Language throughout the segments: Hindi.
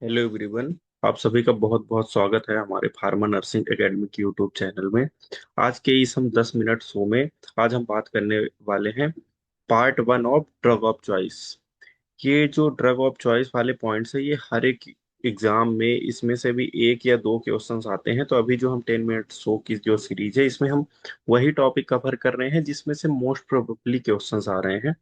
Hello everyone. आप सभी का बहुत बहुत स्वागत है हमारे फार्मा नर्सिंग एकेडमी के यूट्यूब चैनल में। आज के इस हम 10 मिनट शो में आज हम बात करने वाले हैं part 1 of drug of choice. ये जो ड्रग ऑफ चॉइस वाले पॉइंट्स है, ये हर एक एग्जाम में इसमें से भी एक या दो क्वेश्चंस आते हैं। तो अभी जो हम 10 मिनट शो की जो सीरीज है, इसमें हम वही टॉपिक कवर कर रहे हैं जिसमें से मोस्ट प्रोबेबली क्वेश्चंस आ रहे हैं।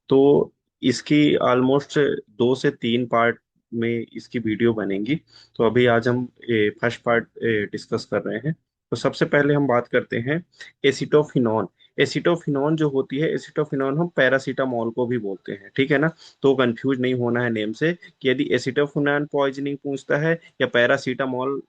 तो इसकी ऑलमोस्ट 2 से 3 पार्ट में इसकी वीडियो बनेंगी। तो अभी आज हम फर्स्ट पार्ट डिस्कस कर रहे हैं। तो सबसे पहले हम बात करते हैं एसिटोफिनॉन। एसिटोफिनॉन जो होती है, एसिटोफिनॉन हम पैरासीटामोल को भी बोलते हैं, ठीक है ना। तो कंफ्यूज नहीं होना है नेम से कि यदि एसिटोफिनॉन पॉइजनिंग पूछता है या पैरासीटामोल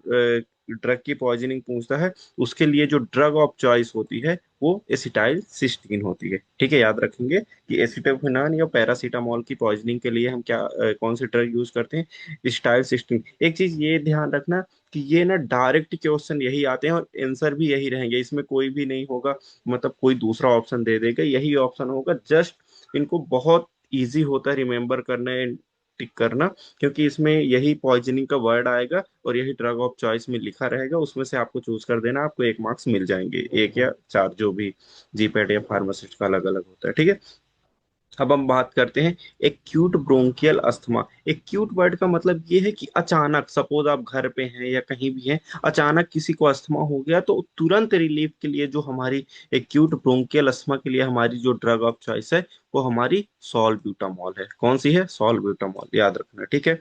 ड्रग की पॉइजनिंग पूछता है, उसके लिए जो ड्रग ऑफ चॉइस होती है वो एसिटाइल सिस्टीन होती है। ठीक है, याद रखेंगे कि एसिटोफिनॉन या पैरासीटामोल की पॉइजनिंग के लिए हम कौन सी ड्रग यूज करते हैं, एसिटाइल सिस्टीन। एक चीज ये ध्यान रखना कि ये ना डायरेक्ट क्वेश्चन यही आते हैं और आंसर भी यही रहेंगे, इसमें कोई भी नहीं होगा मतलब कोई दूसरा ऑप्शन दे देगा, यही ऑप्शन होगा। जस्ट इनको बहुत इजी होता है रिमेम्बर करना, टिक करना, क्योंकि इसमें यही पॉइजनिंग का वर्ड आएगा और यही ड्रग ऑफ चॉइस में लिखा रहेगा। उसमें से आपको चूज कर देना, आपको 1 मार्क्स मिल जाएंगे, 1 या 4, जो भी जीपैड या फार्मासिस्ट का अलग अलग होता है, ठीक है। अब हम बात करते हैं acute bronchial asthma. Acute word का मतलब ये है कि अचानक, सपोज आप घर पे हैं या कहीं भी हैं, अचानक किसी को अस्थमा हो गया, तो तुरंत रिलीफ के लिए जो हमारी एक्यूट ब्रोंकियल अस्थमा के लिए हमारी जो ड्रग ऑफ चॉइस है, वो हमारी सॉल्ब्यूटामॉल है। कौन सी है? सॉल्ब्यूटामॉल, याद रखना, ठीक है।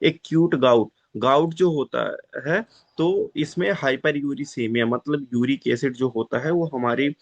Acute gout. गाउट जो होता है, तो इसमें हाइपर यूरिसेमिया मतलब यूरिक एसिड जो होता है वो हमारी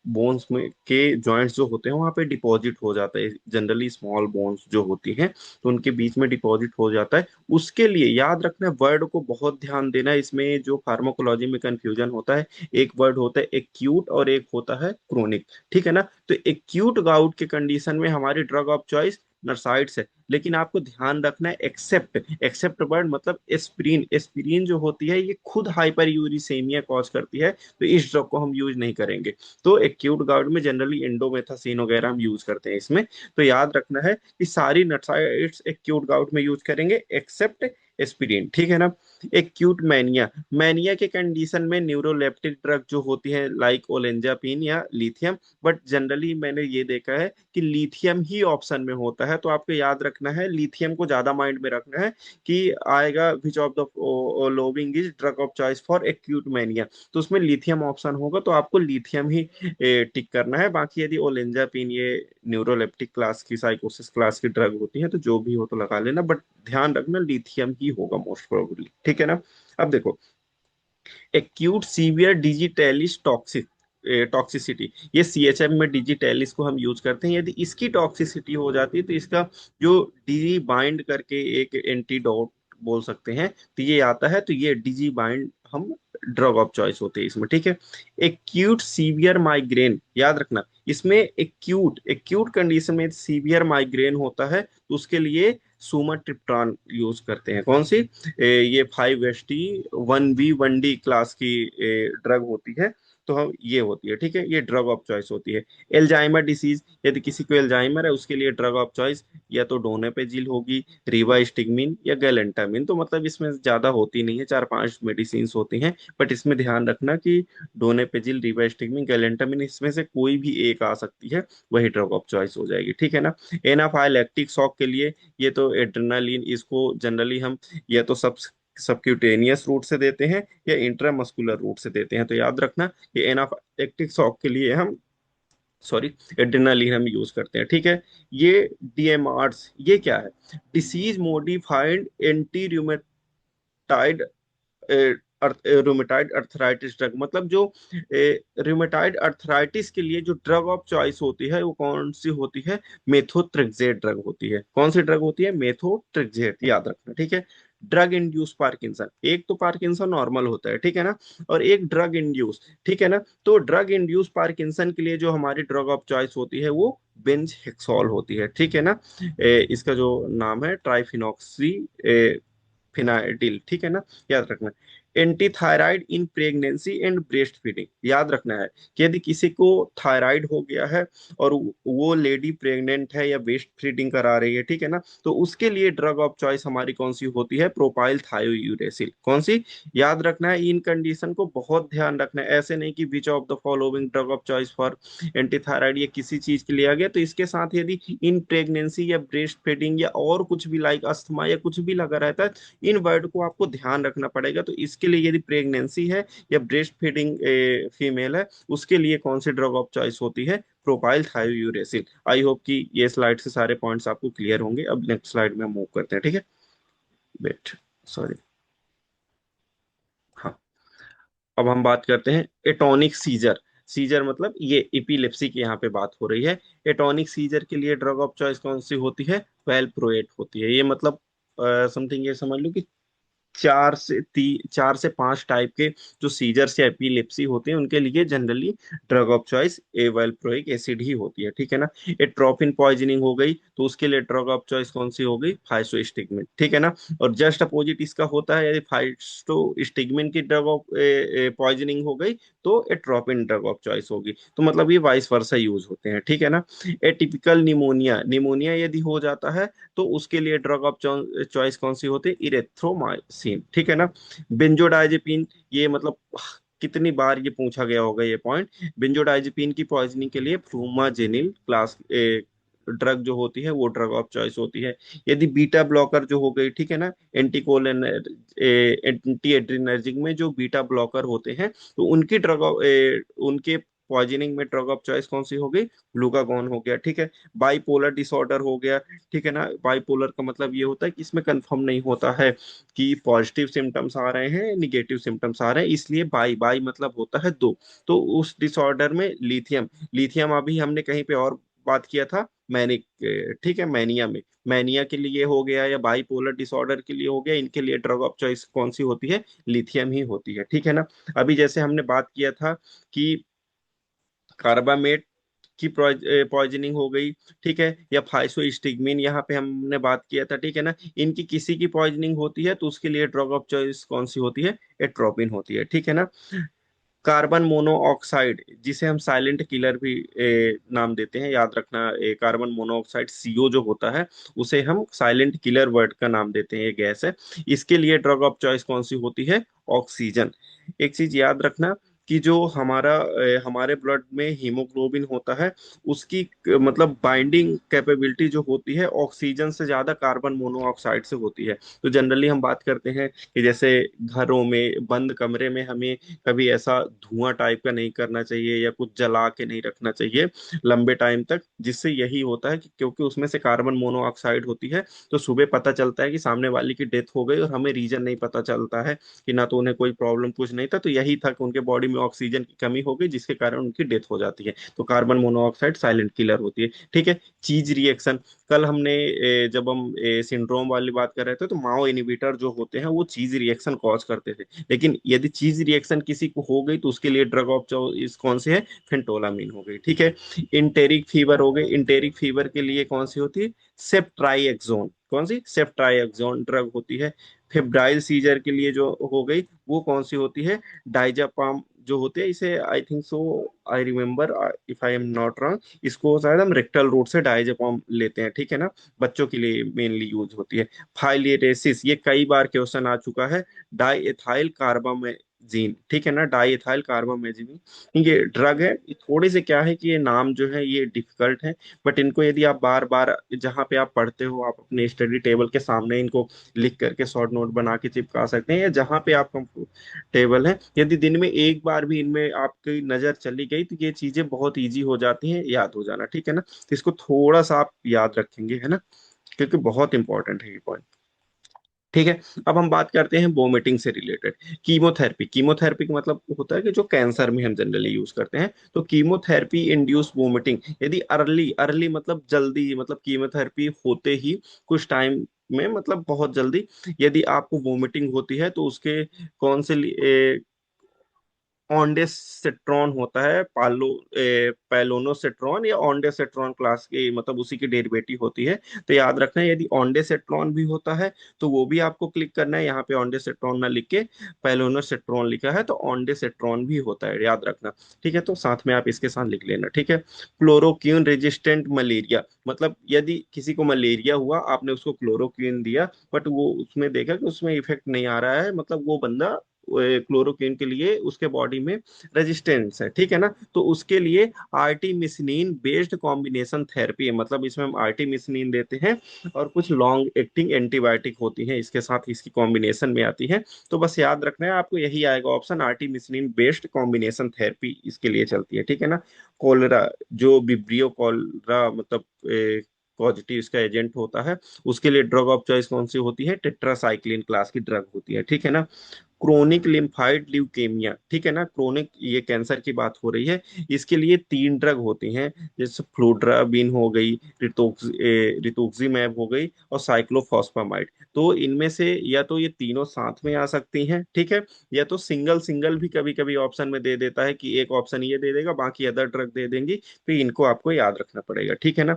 बोन्स में के जॉइंट्स जो होते हैं वहां पे डिपॉजिट हो जाता है। जनरली स्मॉल बोन्स जो होती हैं, तो उनके बीच में डिपॉजिट हो जाता है। उसके लिए याद रखना, वर्ड को बहुत ध्यान देना। इसमें जो फार्माकोलॉजी में कंफ्यूजन होता है, एक वर्ड होता है एक्यूट और एक होता है क्रोनिक, ठीक है ना। तो एक्यूट गाउट के कंडीशन में हमारी ड्रग ऑफ चॉइस नर्साइड्स है। लेकिन आपको ध्यान रखना है, एक्सेप्ट, एक्सेप्ट वर्ड मतलब एस्पिरिन। एस्पिरिन जो होती है ये खुद हाइपर यूरिसेमिया कॉज करती है, तो इस ड्रग को हम यूज नहीं करेंगे। तो एक्यूट गाउट में जनरली इंडोमेथासिन वगैरह हम यूज करते हैं इसमें। तो याद रखना है कि सारी नट्साइड्स एक्यूट गाउट में यूज करेंगे एक्सेप्ट एस्पिरिन, ठीक है ना। Acute mania. मैनिया के कंडीशन में न्यूरोलेप्टिक ड्रग जो होती है लाइक ओलेंजापिन या लिथियम, बट जनरली मैंने ये देखा है कि लिथियम ही ऑप्शन में होता है। तो आपको याद रखना है, लिथियम को ज्यादा माइंड में रखना है कि आएगा which of the following is drug of choice for acute mania. तो उसमें लिथियम ऑप्शन होगा, तो आपको लिथियम ही टिक करना है। बाकी यदि ओलेंजापिन ये न्यूरोलेप्टिक क्लास की, साइकोसिस क्लास की ड्रग होती है, तो जो भी हो तो लगा लेना, बट ध्यान रखना लिथियम ही होगा मोस्ट प्रोबेबली, ठीक है ना। अब देखो, acute severe digitalis toxic toxicity, ये सीएचएम में डिजिटेलिस को हम यूज करते हैं। यदि इसकी टॉक्सिसिटी हो जाती है तो इसका जो डिजी बाइंड करके एक एंटीडोट बोल सकते हैं, तो ये आता है। तो ये डिजी बाइंड हम ड्रग ऑफ चॉइस होते हैं इसमें, ठीक है। एक्यूट सीवियर माइग्रेन, याद रखना, इसमें एक्यूट एक्यूट कंडीशन में सीवियर माइग्रेन होता है, तो उसके लिए सुमाट्रिप्टान यूज करते हैं। कौन सी? ये 5-HT1B1D क्लास की ड्रग होती है। तो हम ये होती है, ठीक है, ये ड्रग ऑफ चॉइस होती है। एल्जाइमर डिसीज, यदि किसी को एल्जाइमर है उसके लिए ड्रग ऑफ चॉइस या तो डोनेपेजिल होगी, रिवास्टिगमिन या गैलेंटामिन। तो मतलब इसमें ज्यादा होती नहीं है, 4-5 मेडिसिन होती हैं, बट इसमें ध्यान रखना कि डोनेपेजिल, रिवास्टिगमिन, गैलेंटामिन, इसमें से कोई भी एक आ सकती है, वही ड्रग ऑफ चॉइस हो जाएगी, ठीक है ना। एनाफाइलैक्टिक शॉक के लिए ये तो एड्रेनालिन, इसको जनरली हम या तो सबक्यूटेनियस रूट से देते हैं या इंट्रामस्कुलर रूट से देते हैं। तो याद रखना कि एनाफाइलेक्टिक शॉक के लिए हम, सॉरी, एड्रेनालिन हम यूज करते हैं, ठीक है। ये डीएमआरस, ये क्या है? Disease modified anti rheumatoid rheumatoid arthritis drug, मतलब जो रूमेटाइड अर्थराइटिस के लिए जो ड्रग ऑफ चॉइस होती है वो कौन सी होती है? मेथोट्रेक्सेट ड्रग होती है। कौन सी ड्रग होती है? मेथोट्रेक्सेट, याद रखना, ठीक है। ड्रग इंड्यूस पार्किंसन, एक तो पार्किंसन नॉर्मल होता है, ठीक है ना, और एक ड्रग इंड्यूस, ठीक है ना। तो ड्रग इंड्यूस पार्किंसन के लिए जो हमारी ड्रग ऑफ चॉइस होती है वो बेंज हेक्सॉल होती है, ठीक है ना। इसका जो नाम है ट्राइफिनॉक्सी फिनाइडिल, ठीक है ना, याद रखना। Anti thyroid in pregnancy and breast feeding. याद रखना है कि यदि किसी को थायराइड हो गया है और वो लेडी प्रेग्नेंट है या ब्रेस्ट फीडिंग करा रही है, ठीक है ना, तो उसके लिए ड्रग ऑफ चॉइस हमारी कौन सी होती है? प्रोपाइल थायोयूरेसिल। कौन सी? याद रखना है, इन कंडीशन को बहुत ध्यान रखना है। ऐसे नहीं कि विच of the following drug of choice for anti thyroid, ये किसी चीज के लिए आ गया तो इसके साथ यदि इन प्रेगनेंसी या ब्रेस्ट फीडिंग या और कुछ भी लाइक अस्थमा या कुछ भी लगा रहता है, इन वर्ड को आपको ध्यान रखना पड़ेगा। तो इसके लिए यदि प्रेगनेंसी है या ब्रेस्ट फीडिंग फीमेल है, उसके लिए कौन सी ड्रग ऑफ चॉइस होती है? प्रोपाइल थायोयूरेसिल। आई होप कि ये स्लाइड से सारे पॉइंट्स आपको क्लियर होंगे। अब नेक्स्ट स्लाइड में मूव करते हैं, ठीक है? Wait, sorry. हाँ, अब हम बात करते हैं एटॉनिक सीजर। सीजर मतलब ये एपिलेप्सी की यहाँ पे बात हो रही है। एटॉनिक सीजर के लिए ड्रग ऑफ चॉइस कौन सी होती है? वेलप्रोएट होती है। ये मतलब समथिंग ये समझ लो कि 4 से 5 टाइप के जो सीजर्स या एपिलेप्सी होते हैं उनके लिए generally drug of choice a valproic acid ही होती है, ठीक है ना। एट्रोपिन पॉइजनिंग हो गई तो उसके लिए ड्रग ऑफ चॉइस कौन सी हो गई? फाइसोस्टिगमिन, ठीक है ना। और जस्ट अपोजिट इसका होता है, यदि फाइसोस्टिगमिन की ड्रग ऑफ पॉइजनिंग हो गई तो एट्रोपिन ड्रग ऑफ चॉइस होगी। तो मतलब ये वाइस वर्सा यूज होते हैं, ठीक है ना। एटिपिकल निमोनिया, निमोनिया यदि हो जाता है तो उसके लिए ड्रग ऑफ चॉइस कौन सी होती है? इरेथ्रोमाइसिन, ठीक है ना। बेंजोडाइजेपिन, ये मतलब कितनी बार ये पूछा गया होगा ये पॉइंट। बेंजोडाइजेपिन की पॉइजनिंग के लिए फ्लूमाजेनिल क्लास ड्रग जो होती है वो ड्रग ऑफ चॉइस होती है। यदि बीटा ब्लॉकर जो हो गई, ठीक है ना, एंटीकोलिन एंटी एड्रिनर्जिक में जो बीटा ब्लॉकर होते हैं तो उनकी उनके पॉइजनिंग में ड्रग ऑफ चॉइस कौन सी हो गई? ग्लूकागॉन हो गया, ठीक है। बाइपोलर डिसऑर्डर हो गया, ठीक है ना। बाइपोलर का मतलब ये होता है कि इसमें कंफर्म नहीं होता है कि पॉजिटिव सिम्टम्स आ रहे हैं निगेटिव सिम्टम्स आ रहे हैं, इसलिए बाई बाई मतलब होता है दो। तो उस डिसऑर्डर में लिथियम, लिथियम अभी हमने कहीं पे और बात किया था मैनिक, ठीक है, मैनिया में। मैनिया के लिए हो गया या बाइपोलर डिसऑर्डर के लिए हो गया, इनके लिए ड्रग ऑफ चॉइस कौन सी होती है? लिथियम ही होती है, ठीक है ना। अभी जैसे हमने बात किया था कि कार्बामेट की पॉइजनिंग हो गई, ठीक है, या फाइसोस्टिगमिन यहाँ पे हमने बात किया था, ठीक है ना। इनकी किसी की पॉइजनिंग होती है तो उसके लिए ड्रग ऑफ चॉइस कौन सी होती है? एट्रोपिन होती है, ठीक है ना। कार्बन मोनोऑक्साइड, जिसे हम साइलेंट किलर भी नाम देते हैं, याद रखना। कार्बन मोनोऑक्साइड सीओ जो होता है उसे हम साइलेंट किलर वर्ड का नाम देते हैं, ये गैस है। इसके लिए ड्रग ऑफ चॉइस कौन सी होती है? ऑक्सीजन। एक चीज याद रखना कि जो हमारे ब्लड में हीमोग्लोबिन होता है उसकी मतलब बाइंडिंग कैपेबिलिटी जो होती है ऑक्सीजन से ज्यादा कार्बन मोनोऑक्साइड से होती है। तो जनरली हम बात करते हैं कि जैसे घरों में बंद कमरे में हमें कभी ऐसा धुआं टाइप का नहीं करना चाहिए या कुछ जला के नहीं रखना चाहिए लंबे टाइम तक, जिससे यही होता है कि क्योंकि उसमें से कार्बन मोनोऑक्साइड होती है तो सुबह पता चलता है कि सामने वाले की डेथ हो गई और हमें रीजन नहीं पता चलता है कि ना तो उन्हें कोई प्रॉब्लम कुछ नहीं था, तो यही था कि उनके बॉडी में ऑक्सीजन की कमी हो गई जिसके कारण उनकी डेथ हो जाती है। तो कार्बन मोनोऑक्साइड साइलेंट किलर होती है, ठीक है। चीज रिएक्शन, कल हमने जब हम सिंड्रोम वाली बात कर रहे थे तो माओ इनिबिटर जो होते हैं वो चीज रिएक्शन कॉज करते थे, लेकिन यदि चीज रिएक्शन किसी को हो गई तो उसके लिए ड्रग ऑफ चॉइस कौन सी है? फेंटोलामिन हो गई, ठीक है। इंटेरिक फीवर हो गई, इंटेरिक फीवर के लिए कौन सी होती है? सेफ्ट्राइएक्सोन। कौन सी? सेफ्ट्राइएक्सोन ड्रग होती है। फेब्राइल सीजर के लिए जो हो गई वो कौन सी होती है? डाइजापाम जो होते हैं, इसे I think so, I remember if I am not wrong, इसको शायद हम रेक्टल रूट से डाइजेपम लेते हैं, ठीक है ना। बच्चों के लिए मेनली यूज होती है। फाइलेरेसिस, ये कई बार क्वेश्चन आ चुका है। डाई एथाइल कार्बामेजीन, ठीक है ना, डाई एथाइल कार्बामेजीन ये ड्रग है। थोड़े से क्या है कि ये नाम जो है ये डिफिकल्ट है, बट इनको यदि आप बार बार जहाँ पे आप पढ़ते हो आप अपने स्टडी टेबल के सामने इनको लिख करके शॉर्ट नोट बना के चिपका सकते हैं, या जहाँ पे आप कंफर्टेबल हैं। यदि दिन में एक बार भी इनमें आपकी नजर चली गई तो ये चीजें बहुत इजी हो जाती हैं याद हो जाना, ठीक है ना। तो इसको थोड़ा सा आप याद रखेंगे, है ना, क्योंकि बहुत इंपॉर्टेंट है ये पॉइंट, ठीक है। अब हम बात करते हैं वोमिटिंग से रिलेटेड। कीमोथेरेपी, कीमोथेरेपी का मतलब होता है कि जो कैंसर में हम जनरली यूज करते हैं, तो कीमोथेरेपी इंड्यूस वोमिटिंग, यदि अर्ली अर्ली मतलब जल्दी, मतलब कीमोथेरेपी होते ही कुछ टाइम में, मतलब बहुत जल्दी, यदि आपको वोमिटिंग होती है तो उसके कौन से ऑन्डेसेट्रॉन होता है, पैलोनोसेट्रॉन या ऑन्डेसेट्रॉन क्लास की, मतलब उसी की डेरिवेटिव होती है। तो याद रखना है, यदि ऑन्डेसेट्रॉन भी होता है तो वो भी आपको क्लिक करना है। यहाँ पे ऑन्डेसेट्रॉन ना लिख के पैलोनोसेट्रॉन लिखा है, तो ऑन्डेसेट्रॉन भी होता है, याद रखना। ठीक है, तो साथ में आप इसके साथ लिख लेना। ठीक है। क्लोरोक्वीन रेजिस्टेंट मलेरिया, मतलब यदि किसी को मलेरिया हुआ, आपने उसको क्लोरोक्वीन दिया, बट वो उसमें देखा कि उसमें इफेक्ट नहीं आ रहा है, मतलब वो बंदा क्लोरोक्वीन के लिए उसके बॉडी में रेजिस्टेंस है। ठीक है ना, तो उसके लिए आर्टिमिसिनिन बेस्ड कॉम्बिनेशन थेरेपी है, मतलब इसमें हम आर्टिमिसिनिन देते हैं और कुछ लॉन्ग एक्टिंग एंटीबायोटिक होती हैं इसके साथ, इसकी कॉम्बिनेशन में आती है। तो बस याद रखना है आपको, यही आएगा ऑप्शन, आर्टिमिसिनिन बेस्ड कॉम्बिनेशन थेरेपी इसके लिए चलती है। ठीक है ना। कोलेरा, जो विब्रियो कोलेरा मतलब पॉजिटिव इसका एजेंट होता है, उसके लिए ड्रग ऑफ चॉइस कौन सी होती है? टेट्रासाइक्लिन क्लास की ड्रग होती है। ठीक है ना। क्रोनिक लिम्फाइड ल्यूकेमिया, ठीक है ना, क्रोनिक, ये कैंसर की बात हो रही है, इसके लिए तीन ड्रग होती हैं, जैसे फ्लूड्राबिन हो गई, रितुक्सीमैब हो गई, और साइक्लोफॉस्फामाइड। तो इनमें से या तो ये तीनों साथ में आ सकती हैं, ठीक है, या तो सिंगल सिंगल भी कभी कभी ऑप्शन में दे देता है कि एक ऑप्शन ये दे देगा, बाकी अदर ड्रग दे देंगी। तो इनको आपको याद रखना पड़ेगा। ठीक है ना।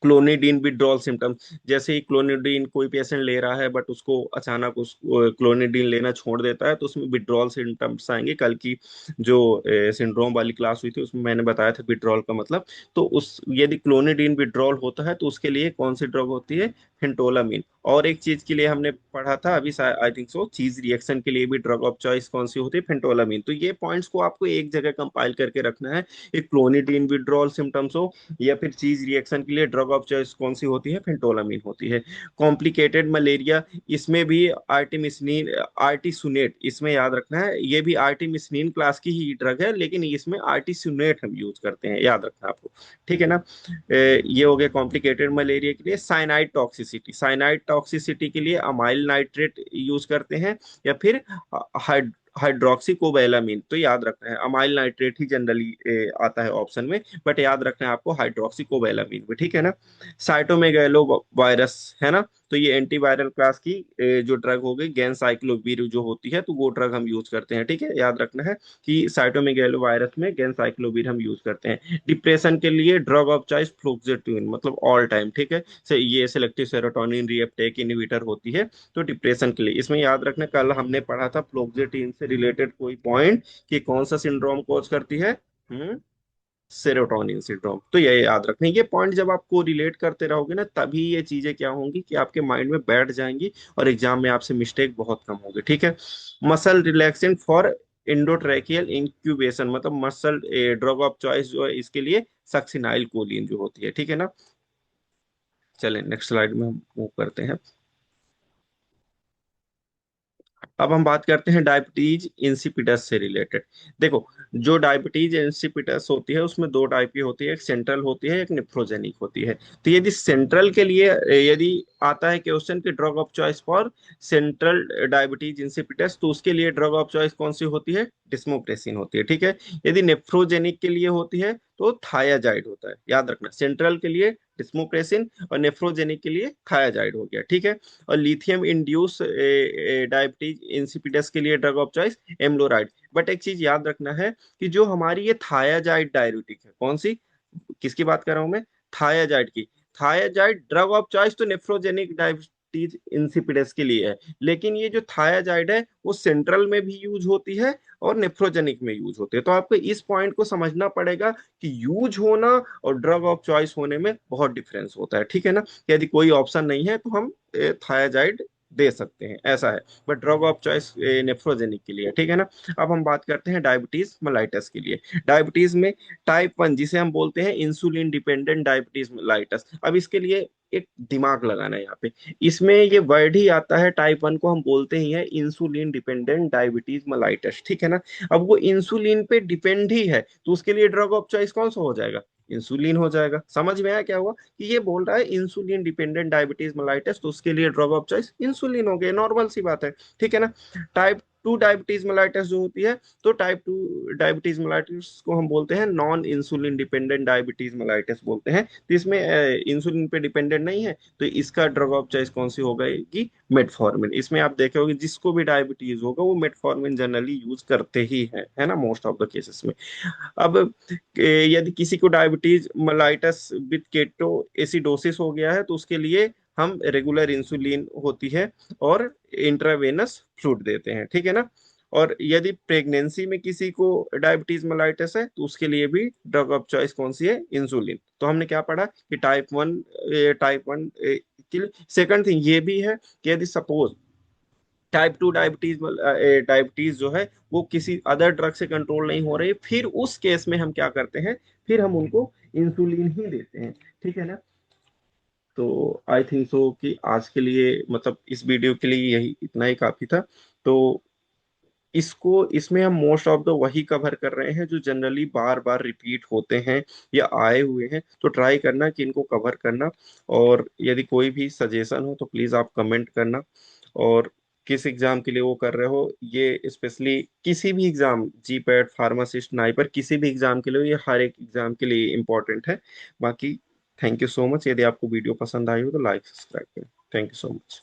क्लोनिडीन विड्रॉल सिम्टम्स, जैसे ही क्लोनिडीन कोई पेशेंट ले रहा है बट उसको अचानक उस क्लोनिडीन लेना छोड़ देता है, तो उसमें विड्रॉल सिम्टम्स आएंगे। कल की जो सिंड्रोम वाली क्लास हुई थी उसमें मैंने बताया था विड्रॉल का मतलब। तो उस यदि क्लोनिडीन विड्रॉल होता है तो उसके लिए कौन सी ड्रग होती है? फेंटोलामीन। और एक चीज के लिए हमने पढ़ा था अभी, आई थिंक सो, चीज रिएक्शन के लिए भी ड्रग ऑफ चॉइस कौन सी होती है? फेंटोलामीन। तो ये पॉइंट्स को आपको एक जगह कंपाइल करके रखना है। एक क्लोनिडीन विड्रॉल सिम्टम्स हो, या फिर चीज रिएक्शन के लिए ड्रग ऑफ चॉइस कौन सी होती है? फेंटोलामीन होती है। कॉम्प्लिकेटेड मलेरिया, इसमें भी आर्टिमिसनिन, आर्टिसुनेट, इसमें याद रखना है, ये भी आर्टिमिसनिन क्लास की ही ड्रग है, लेकिन इसमें आर्टिसुनेट हम यूज करते हैं, याद रखना आपको। ठीक है ना। ये हो गया कॉम्प्लिकेटेड मलेरिया के लिए। साइनाइड टॉक्सिसिटी, साइनाइड टॉक्सिसिटी के लिए अमाइल नाइट्रेट यूज करते हैं, या फिर हाइड्रोक्सी कोबैलामीन। तो याद रखना है, अमाइल नाइट्रेट ही जनरली आता है ऑप्शन में, बट याद रखना है आपको हाइड्रोक्सी कोबैलामीन भी। ठीक है ना। साइटोमेगैलो वायरस है ना, तो ये एंटीवायरल क्लास की जो ड्रग हो गई, गेंसाइक्लोवीर जो होती है, तो वो ड्रग हम यूज करते हैं। ठीक है, याद रखना है कि साइटोमेगैलो वायरस में गेंसाइक्लोवीर हम यूज करते हैं। डिप्रेशन के लिए ड्रग ऑफ चॉइस फ्लुक्सेटिन, मतलब ऑल टाइम। ठीक है, से ये सिलेक्टिव सेरोटोनिन रीअपटेक इनहिबिटर होती है, तो डिप्रेशन के लिए। इसमें याद रखना, कल हमने पढ़ा था फ्लोक्सेटिन से रिलेटेड कोई पॉइंट, कि कौन सा सिंड्रोम कोज करती है? Serotonin syndrome. तो ये याद रखना, ये पॉइंट जब आपको रिलेट करते रहोगे ना, तभी ये चीजें क्या होंगी कि आपके माइंड में बैठ जाएंगी, और एग्जाम में आपसे मिस्टेक बहुत कम होगी। ठीक है। मसल रिलैक्सेंट फॉर इंडोट्रैकियल इंक्यूबेशन, मतलब मसल, ड्रग ऑफ चॉइस जो है इसके लिए सक्सिनाइल कोलिन जो होती है। ठीक है ना। चलें नेक्स्ट स्लाइड में हम मूव करते हैं। अब हम बात करते हैं डायबिटीज इंसिपिडस से रिलेटेड। देखो, जो डायबिटीज इंसिपिडस होती है उसमें दो टाइप की होती है, एक सेंट्रल होती है, एक नेफ्रोजेनिक होती है। तो यदि सेंट्रल के लिए यदि आता है क्वेश्चन की drug of choice for central diabetes insipidus, तो उसके लिए ड्रग ऑफ चॉइस कौन सी होती है? डिस्मोप्रेसिन होती है। ठीक है। यदि नेफ्रोजेनिक के लिए होती है तो थायाजाइड होता है, याद रखना, सेंट्रल के लिए डिस्मोप्रेसिन, और नेफ्रोजेनिक के लिए थायाजाइड हो गया। ठीक है। और लिथियम इंड्यूस डायबिटीज इंसिपिडस के लिए ड्रग ऑफ चॉइस एम्लोराइड। बट एक चीज याद रखना है कि जो हमारी ये थायाजाइड डाययूरेटिक है, कौन सी, किसकी बात कर रहा हूं मैं? थायाजाइड की। थायाजाइड ड्रग ऑफ चॉइस तो नेफ्रोजेनिक डायबिटीज इंसिपिडस के लिए है, लेकिन ये जो थायाजाइड है वो सेंट्रल में भी यूज होती है और नेफ्रोजेनिक में यूज होती है। तो आपको इस पॉइंट को समझना पड़ेगा कि यूज होना और ड्रग ऑफ चॉइस होने में बहुत डिफरेंस होता है। ठीक है ना। यदि कोई ऑप्शन नहीं है तो हम थायाजाइड दे सकते हैं, ऐसा है। But drug of choice nephrogenic के लिए। ठीक है ना। अब हम बात करते हैं डायबिटीज मेलाइटस के लिए। डायबिटीज में टाइप 1, जिसे हम बोलते हैं इंसुलिन डिपेंडेंट डायबिटीज मेलाइटस। अब इसके लिए एक दिमाग लगाना है यहाँ पे, इसमें ये वर्ड ही आता है, टाइप 1 को हम बोलते ही है इंसुलिन डिपेंडेंट डायबिटीज मेलाइटस। ठीक है ना। अब वो इंसुलिन पे डिपेंड ही है, तो उसके लिए ड्रग ऑफ चॉइस कौन सा हो जाएगा? इंसुलिन हो जाएगा। समझ में आया क्या हुआ? कि ये बोल रहा है इंसुलिन डिपेंडेंट डायबिटीज मेलाइटस, तो उसके लिए ड्रग ऑफ चॉइस इंसुलिन हो गया, नॉर्मल सी बात है। ठीक है ना। टाइप टू डायबिटीज मेलाइटिस जो होती है, तो टाइप टू डायबिटीज मेलाइटिस को हम बोलते हैं non insulin dependent diabetes mellitus बोलते हैं। तो इसमें इंसुलिन पे डिपेंडेंट नहीं है, तो इसका ड्रग ऑफ चॉइस कौन सी हो गई? मेटफॉर्मिन। इसमें आप देखे होगे जिसको भी डायबिटीज होगा वो मेटफॉर्मिन जनरली यूज करते ही है ना, मोस्ट ऑफ द केसेस में। अब यदि किसी को diabetes mellitus with ketoacidosis हो गया है, तो उसके लिए हम रेगुलर इंसुलिन होती है और इंट्रावेनस फ्लूइड देते हैं, ठीक है ना। और यदि प्रेगनेंसी में किसी को डायबिटीज मेलाइटिस है, तो उसके लिए भी ड्रग ऑफ चॉइस कौन सी है? इंसुलिन। तो हमने क्या पढ़ा कि टाइप वन के लिए सेकंड थिंग ये भी है कि यदि suppose type two diabetes diabetes जो है वो किसी अदर ड्रग से कंट्रोल नहीं हो रही, फिर उस केस में हम क्या करते हैं? फिर हम उनको इंसुलिन ही देते हैं, ठीक है ना। तो आई थिंक सो कि आज के लिए मतलब इस वीडियो के लिए यही इतना ही काफी था। तो इसमें हम मोस्ट ऑफ द वही कवर कर रहे हैं जो जनरली बार बार रिपीट होते हैं या आए हुए हैं, तो ट्राई करना कि इनको कवर करना। और यदि कोई भी सजेशन हो तो प्लीज आप कमेंट करना। और किस एग्जाम के लिए वो कर रहे हो, ये स्पेशली किसी भी एग्जाम, जीपैट, फार्मासिस्ट, नाइपर, किसी भी एग्जाम के लिए, ये हर एक एग्जाम के लिए इम्पोर्टेंट है। बाकी थैंक यू सो मच। यदि आपको वीडियो पसंद आई हो तो लाइक सब्सक्राइब करें। Thank you so much.